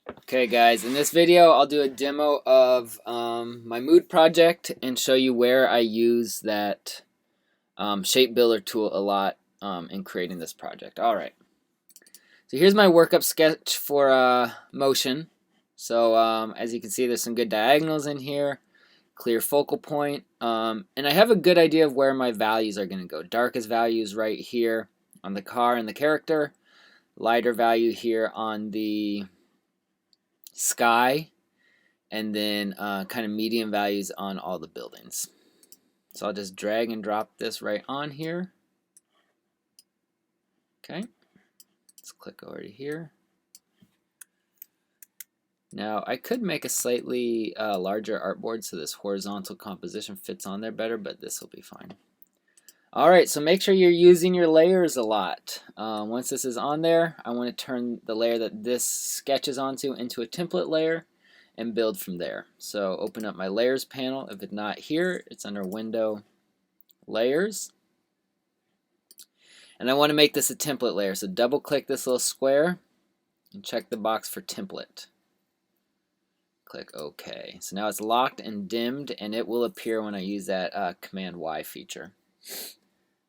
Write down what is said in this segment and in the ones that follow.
Okay guys, in this video I'll do a demo of my mood project and show you where I use that shape builder tool a lot in creating this project. Alright, so here's my workup sketch for motion. So as you can see, there's some good diagonals in here, clear focal point, and I have a good idea of where my values are going to go. Darkest values right here on the car and the character, lighter value here on the sky, and then kind of medium values on all the buildings. So I'll just drag and drop this right on here. Okay, let's click over to here. Now I could make a slightly larger artboard so this horizontal composition fits on there better, but this will be fine. Alright, so make sure you're using your layers a lot. Once this is on there, I want to turn the layer that this sketches onto into a template layer and build from there. So open up my layers panel. If it's not here, it's under window, layers, and I want to make this a template layer. So double click this little square and check the box for template. Click OK. So now it's locked and dimmed, and it will appear when I use that Command Y feature,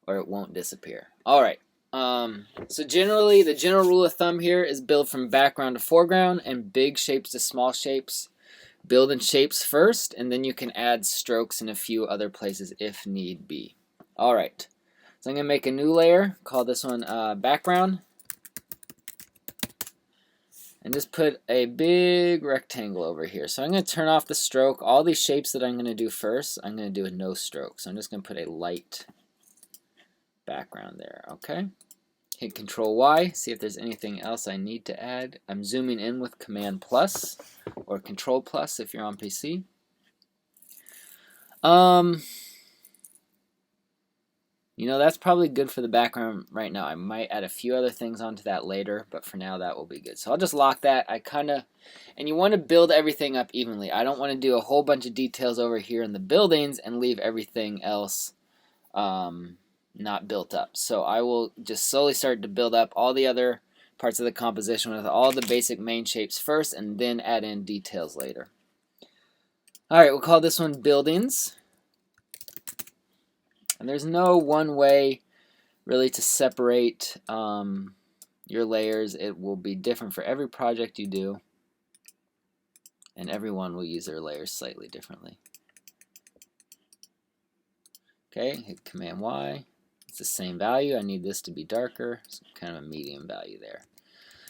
or it won't disappear. Alright, so generally the general rule of thumb here is build from background to foreground and big shapes to small shapes. Build in shapes first, and then you can add strokes in a few other places if need be. Alright, so I'm going to make a new layer, call this one background, and just put a big rectangle over here. So I'm going to turn off the stroke. All these shapes that I'm going to do first, I'm going to do a no stroke. So I'm just going to put a light background there. Okay, hit Control Y, see if there's anything else I need to add. I'm zooming in with Command plus or Control plus if you're on PC. You know, that's probably good for the background right now. I might add a few other things onto that later, but for now that will be good. So I'll just lock that. And you want to build everything up evenly. I don't want to do a whole bunch of details over here in the buildings and leave everything else not built up. So I will just slowly start to build up all the other parts of the composition with all the basic main shapes first, and then add in details later. Alright, we'll call this one buildings. And there's no one way really to separate your layers. It will be different for every project you do, and everyone will use their layers slightly differently. Okay, hit Command Y. It's the same value. I need this to be darker, so kind of a medium value there.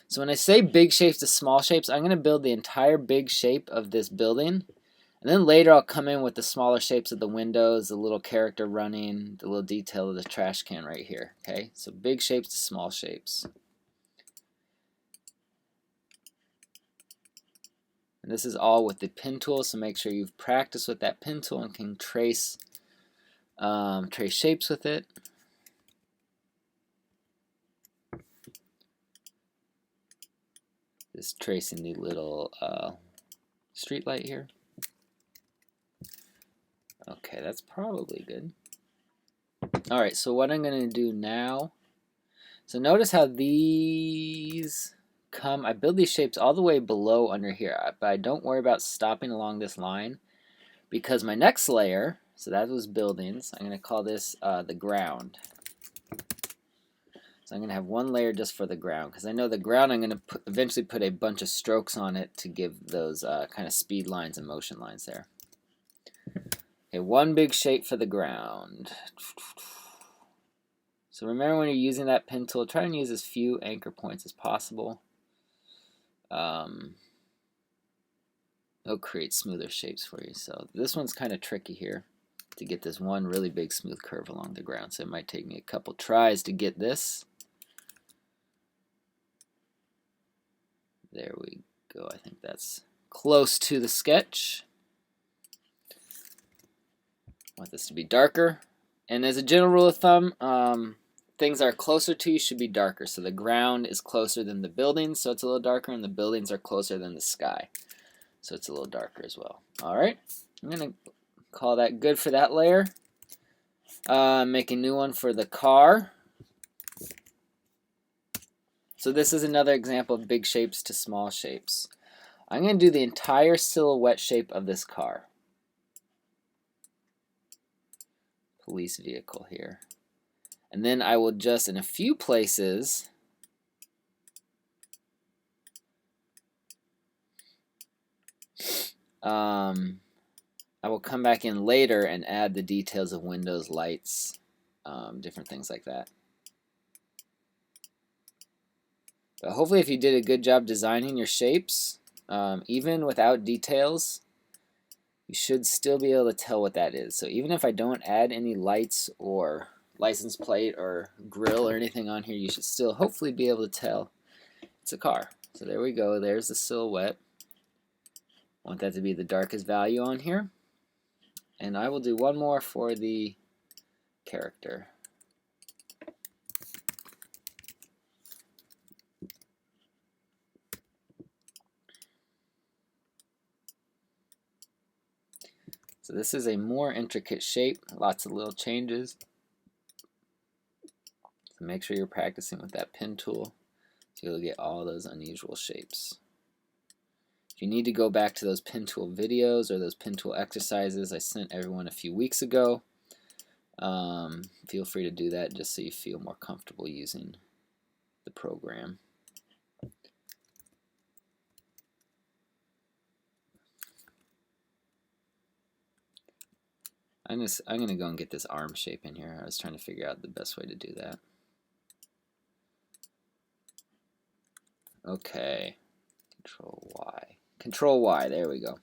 So when I say big shapes to small shapes, I'm going to build the entire big shape of this building, and then later I'll come in with the smaller shapes of the windows, the little character running, the little detail of the trash can right here. Okay, so big shapes to small shapes. And this is all with the pen tool, so make sure you've practiced with that pen tool and can trace shapes with it. Just tracing the little street light here. Okay, that's probably good. Alright, so what I'm going to do now, so notice how these come, I build these shapes all the way below under here, but I don't worry about stopping along this line, because my next layer, so that was buildings, I'm going to call this the ground. So I'm going to have one layer just for the ground, because I know the ground I'm going to eventually put a bunch of strokes on it to give those kind of speed lines and motion lines there. Okay, one big shape for the ground. So remember, when you're using that pen tool, try and use as few anchor points as possible. It'll create smoother shapes for you. So this one's kind of tricky here to get this one really big smooth curve along the ground. So it might take me a couple tries to get this. There we go. I think that's close to the sketch. I want this to be darker. And as a general rule of thumb, things that are closer to you should be darker. So the ground is closer than the buildings, so it's a little darker, and the buildings are closer than the sky, so it's a little darker as well. Alright, I'm going to call that good for that layer. Make a new one for the car. So this is another example of big shapes to small shapes. I'm going to do the entire silhouette shape of this car. Police vehicle here. And then I will just, in a few places, I will come back in later and add the details of windows, lights, different things like that. But hopefully if you did a good job designing your shapes, even without details, you should still be able to tell what that is. So even if I don't add any lights or license plate or grill or anything on here, you should still hopefully be able to tell it's a car. So there we go. There's the silhouette. I want that to be the darkest value on here. And I will do one more for the character. So this is a more intricate shape, lots of little changes. So make sure you're practicing with that pen tool so you'll get all those unusual shapes. If you need to go back to those pen tool videos or those pen tool exercises I sent everyone a few weeks ago, feel free to do that just so you feel more comfortable using the program. I'm gonna go and get this arm shape in here. I was trying to figure out the best way to do that. Okay, Control Y. Control Y, there we go.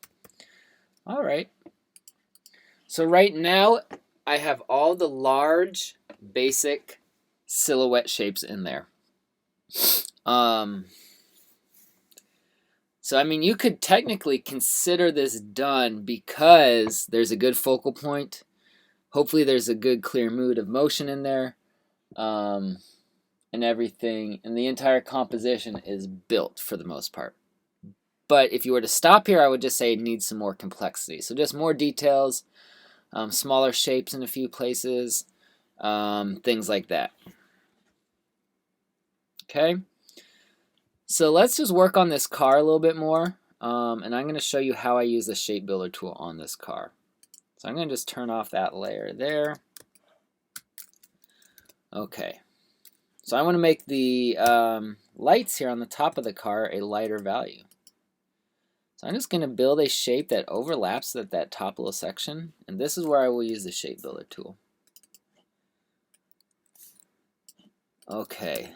All right. So right now I have all the large basic silhouette shapes in there. So I mean, you could technically consider this done because there's a good focal point. Hopefully there's a good clear mood of motion in there, and everything, and the entire composition is built for the most part. But if you were to stop here, I would just say it needs some more complexity. So just more details, smaller shapes in a few places, things like that. Okay, so let's just work on this car a little bit more, and I'm going to show you how I use the shape builder tool on this car. So I'm going to just turn off that layer there. Okay, so I want to make the lights here on the top of the car a lighter value. So I'm just going to build a shape that overlaps at that top little section, and this is where I will use the shape builder tool. Okay,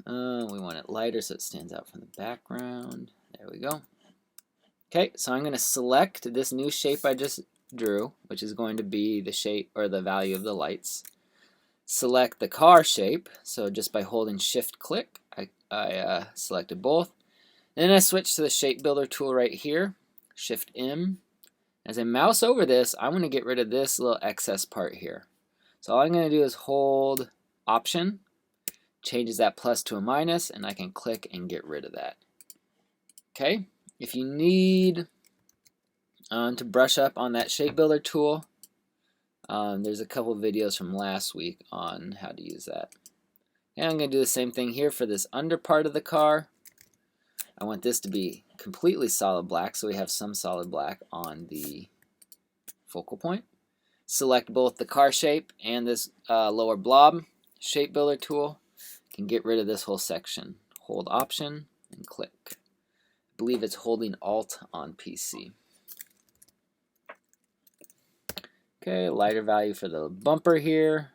we want it lighter so it stands out from the background. There we go. Okay, so I'm going to select this new shape I just drew, which is going to be the shape or the value of the lights. Select the car shape, so just by holding shift click, I selected both. Then I switch to the shape builder tool right here, shift M. As I mouse over this, I want to get rid of this little excess part here. So all I'm going to do is hold option, changes that plus to a minus, and I can click and get rid of that. Okay, if you need to brush up on that shape builder tool, there's a couple videos from last week on how to use that. And I'm going to do the same thing here for this under part of the car. I want this to be completely solid black, so we have some solid black on the focal point. Select both the car shape and this lower blob shape builder tool. Can get rid of this whole section. Hold option and click. I believe it's holding alt on PC. Okay, lighter value for the bumper here.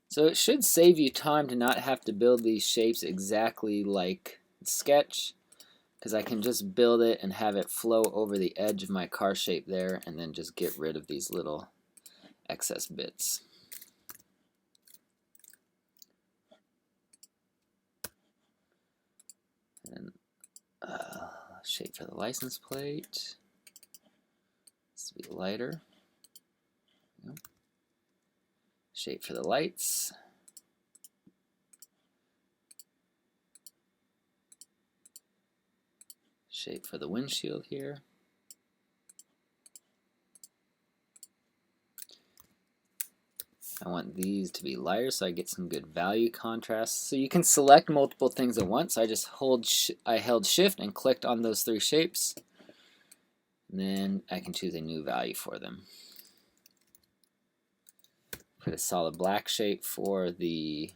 So it should save you time to not have to build these shapes exactly like Sketch, because I can just build it and have it flow over the edge of my car shape there and then just get rid of these little excess bits. And shape for the license plate. This will be lighter. Shape for the lights. Shape for the windshield here. I want these to be lighter so I get some good value contrast. So you can select multiple things at once. I just held shift and clicked on those 3 shapes. And then I can choose a new value for them. Put a solid black shape for the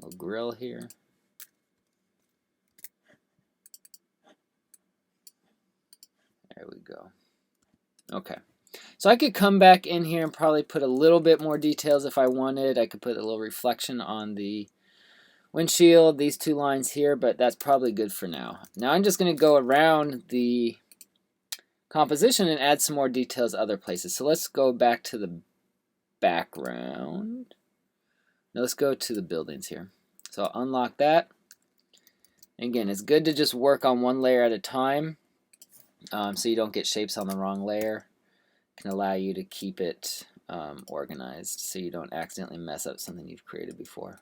little grill here. There we go. Okay. So I could come back in here and probably put a little bit more details if I wanted. I could put a little reflection on the windshield, these 2 lines here, but that's probably good for now. Now I'm just going to go around the composition and add some more details other places. So let's go back to the background. Now let's go to the buildings here. So I'll unlock that. Again, it's good to just work on one layer at a time so you don't get shapes on the wrong layer. Can allow you to keep it organized so you don't accidentally mess up something you've created before.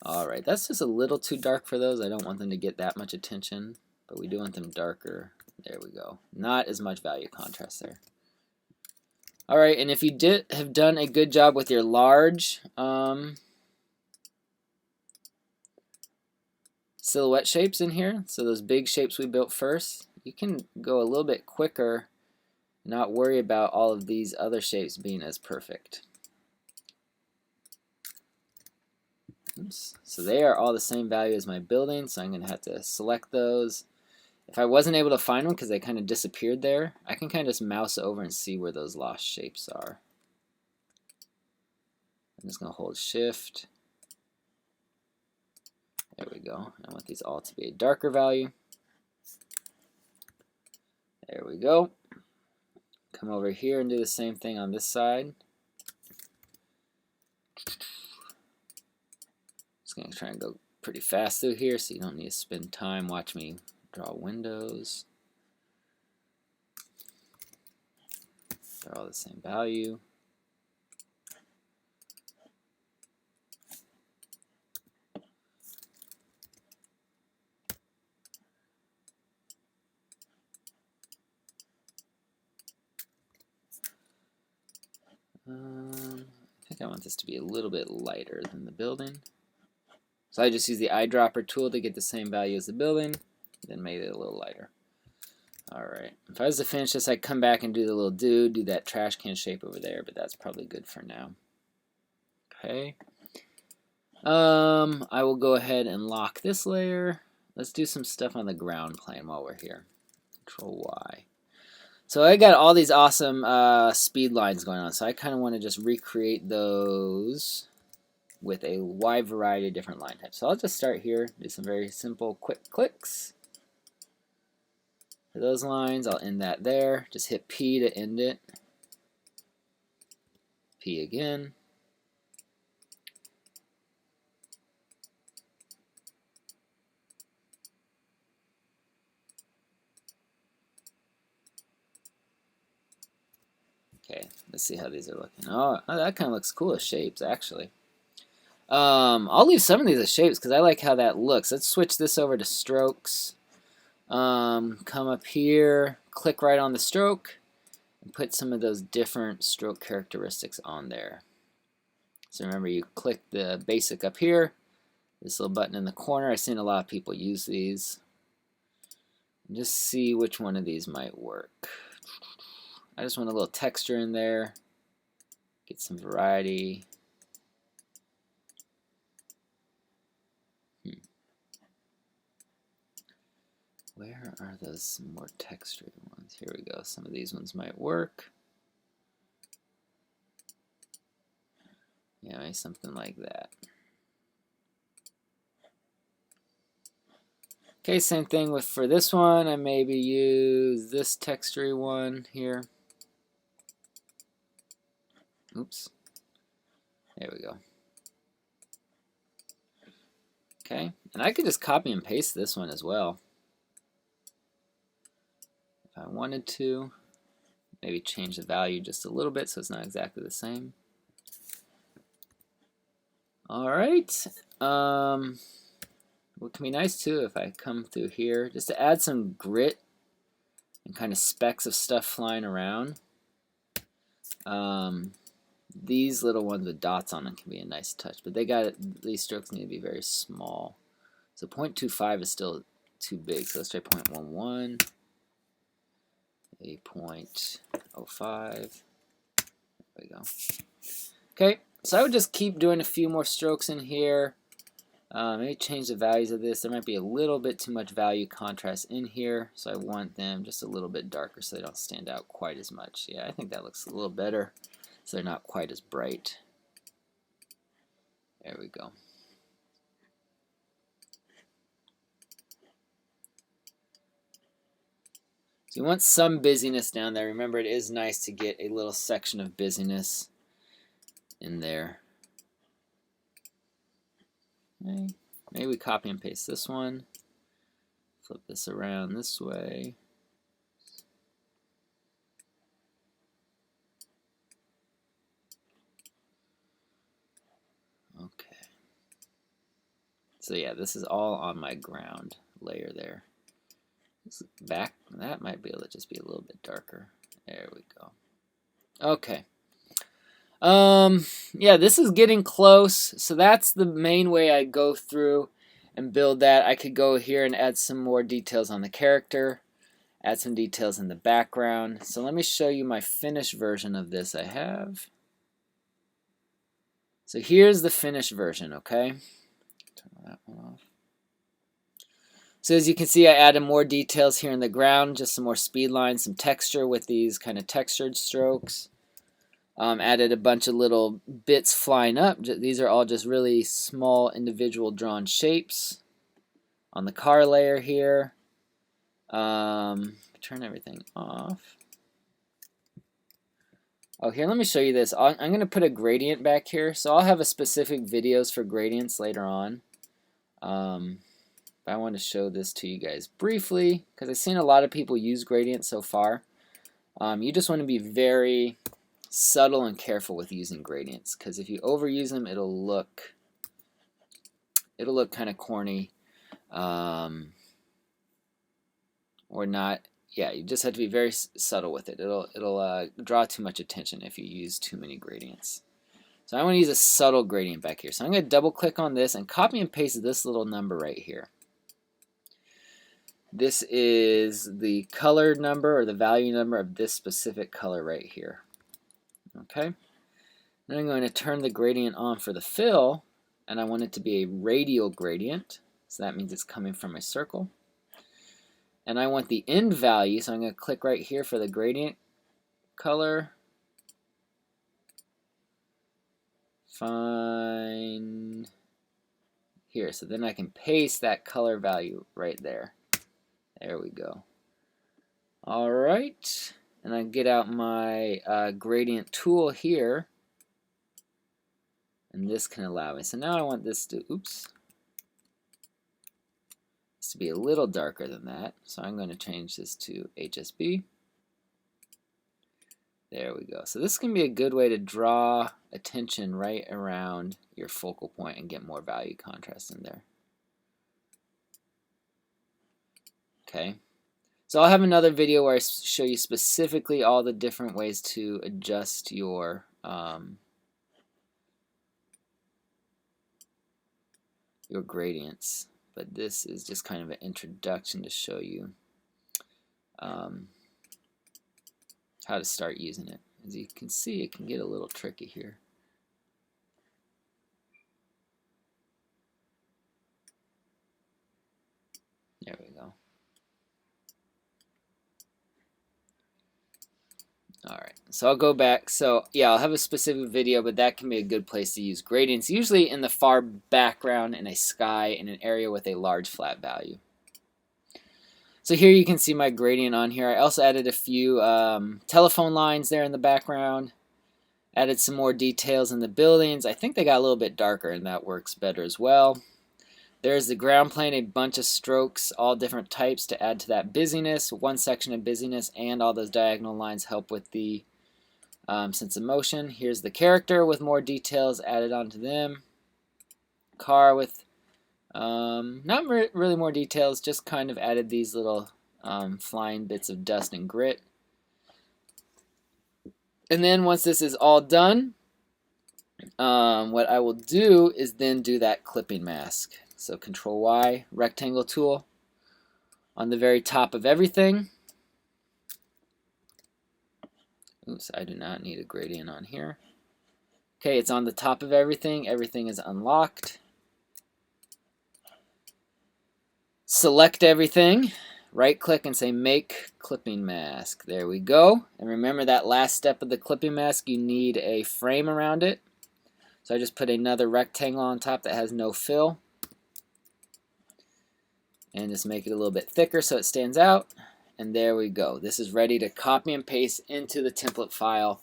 Alright, that's just a little too dark for those. I don't want them to get that much attention, but we do want them darker. There we go. Not as much value contrast there. Alright, and if you have done a good job with your large silhouette shapes in here, so those big shapes we built first, you can go a little bit quicker, not worry about all of these other shapes being as perfect. Oops. So they are all the same value as my building, so I'm going to have to select those. If I wasn't able to find them because they kind of disappeared there, I can kind of just mouse over and see where those lost shapes are. I'm just going to hold shift. There we go. I want these all to be a darker value. There we go. Come over here and do the same thing on this side. Just going to try and go pretty fast through here so you don't need to spend time. Watch me draw windows. They're all the same value. I think I want this to be a little bit lighter than the building. So I just use the eyedropper tool to get the same value as the building, then made it a little lighter. Alright, if I was to finish this, I'd come back and do the little dude, do that trash can shape over there, but that's probably good for now. Okay. I will go ahead and lock this layer. Let's do some stuff on the ground plane while we're here. Control Y. So I got all these awesome speed lines going on, so I kind of want to just recreate those with a wide variety of different line types. So I'll just start here, do some very simple quick clicks. For those lines, I'll end that there. Just hit P to end it. P again. Okay, let's see how these are looking. Oh, that kind of looks cool as shapes, actually. I'll leave some of these as shapes because I like how that looks. Let's switch this over to strokes. Come up here, click right on the stroke, and put some of those different stroke characteristics on there. So remember, you click the basic up here, this little button in the corner. I've seen a lot of people use these. And just see which one of these might work. I just want a little texture in there, get some variety. Where are those more textured ones? Here we go. Some of these ones might work. Yeah, maybe something like that. Okay, same thing with for this one. I maybe use this textury one here. Oops. There we go. Okay, and I could just copy and paste this one as well. If I wanted to, maybe change the value just a little bit so it's not exactly the same. Alright, what can be nice too if I come through here, just to add some grit and kind of specks of stuff flying around. These little ones with dots on them can be a nice touch, but these strokes need to be very small. So 0.25 is still too big, so let's try 0.11, a 0.05. There we go. Okay, so I would just keep doing a few more strokes in here. Maybe change the values of this. There might be a little bit too much value contrast in here, so I want them just a little bit darker so they don't stand out quite as much. Yeah, I think that looks a little better, so they're not quite as bright. There we go. So you want some busyness down there. Remember, it is nice to get a little section of busyness in there. Okay. Maybe we copy and paste this one. Flip this around this way. Okay. So yeah, this is all on my ground layer there. This back, that might be able to just be a little bit darker. There we go. Okay. Yeah, this is getting close. So that's the main way I go through and build that. I could go here and add some more details on the character, add some details in the background. So let me show you my finished version of this I have. So here's the finished version, okay? Turn that one off. So as you can see, I added more details here in the ground, just some more speed lines, some texture with these kind of textured strokes. Added a bunch of little bits flying up. These are all just really small individual drawn shapes on the car layer here. Turn everything off. Oh, here, let me show you this. I'm going to put a gradient back here. So I'll have a specific videos for gradients later on. But I want to show this to you guys briefly because I've seen a lot of people use gradients so far. You just want to be very subtle and careful with using gradients because if you overuse them, it'll look kind of corny or not. Yeah, you just have to be very subtle with it. It'll draw too much attention if you use too many gradients. So I want to use a subtle gradient back here. So I'm going to double click on this and copy and paste this little number right here. This is the color number or the value number of this specific color right here. Okay. Then I'm going to turn the gradient on for the fill, and I want it to be a radial gradient. So that means it's coming from a circle. And I want the end value, so I'm going to click right here for the gradient color. Fine. Here, so then I can paste that color value right there. There we go. All right, and I get out my gradient tool here, and this can allow me. So now I want this to, this to be a little darker than that. So I'm going to change this to HSB. There we go. So this can be a good way to draw attention right around your focal point and get more value contrast in there. Okay. So I'll have another video where I show you specifically all the different ways to adjust your gradients. But this is just kind of an introduction to show you how to start using it. As you can see, it can get a little tricky here. There we go. Alright, so I'll go back. So yeah, I'll have a specific video, but that can be a good place to use gradients, usually in the far background in a sky in an area with a large flat value. So here you can see my gradient on here. I also added a few telephone lines there in the background. Added some more details in the buildings. I think they got a little bit darker and that works better as well. There's the ground plane, a bunch of strokes, all different types to add to that busyness. One section of busyness and all those diagonal lines help with the sense of motion. Here's the character with more details added onto them. Car with not really more details, just kind of added these little flying bits of dust and grit. And then once this is all done, what I will do is then do that clipping mask. So Control Y, rectangle tool on the very top of everything. Oops, I do not need a gradient on here. Okay, it's on the top of everything. Everything is unlocked. Select everything, right click and say make clipping mask. There we go. And remember that last step of the clipping mask, you need a frame around it. So I just put another rectangle on top that has no fill. And just make it a little bit thicker so it stands out. And there we go. This is ready to copy and paste into the template file.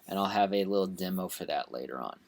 And I'll have a little demo for that later on.